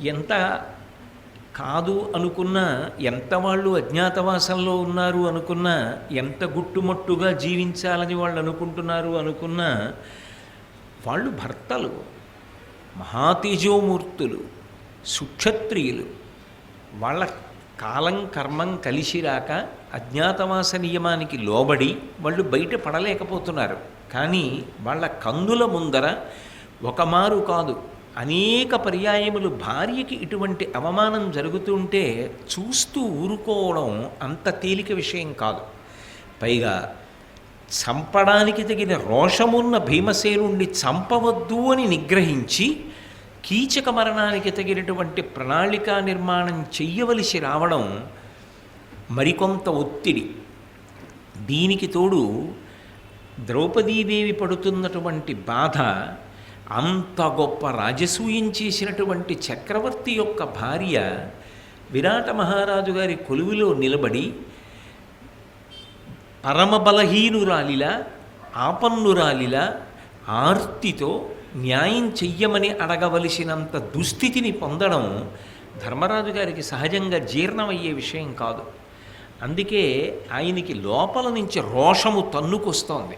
ఎంత కాదు అనుకున్నా, ఎంత వాళ్ళు అజ్ఞాతవాసంలో ఉన్నారు అనుకున్నా, ఎంత గుట్టుమట్టుగా జీవించాలని వాళ్ళు అనుకుంటున్నారు అనుకున్నా, వాళ్ళు భర్తలు, మహాతేజోమూర్తులు, సుక్షత్రియులు. వాళ్ళ కాలం కర్మం కలిసి రాక అజ్ఞాతవాస నియమానికి లోబడి వాళ్ళు బయట పడలేకపోతున్నారు. కానీ వాళ్ళ కన్నుల ముందర ఒకమారు కాదు అనేక పర్యాయములు భార్యకి ఇటువంటి అవమానం జరుగుతుంటే చూస్తూ ఊరుకోవడం అంత తేలిక విషయం కాదు. పైగా చంపడానికి తగిన రోషమున్న భీమసేనుణ్ణి చంపవద్దు అని నిగ్రహించి కీచక మరణానికి తగినటువంటి ప్రణాళికా నిర్మాణం చెయ్యవలసి రావడం మరికొంత ఒత్తిడి. దీనికి తోడు ద్రౌపదీదేవి పడుతున్నటువంటి బాధ, అంత గొప్ప రాజసూయం చేసినటువంటి చక్రవర్తి యొక్క భార్య విరాట మహారాజు గారి కొలువులో నిలబడి పరమబలహీనురాలిలా, ఆపన్నురాలిలా, ఆర్తితో న్యాయం చెయ్యమని అడగవలసినంత దుస్థితిని పొందడం ధర్మరాజు గారికి సహజంగా జీర్ణమయ్యే విషయం కాదు. అందుకే ఆయనకి లోపల నుంచి రోషము తన్నుకొస్తోంది.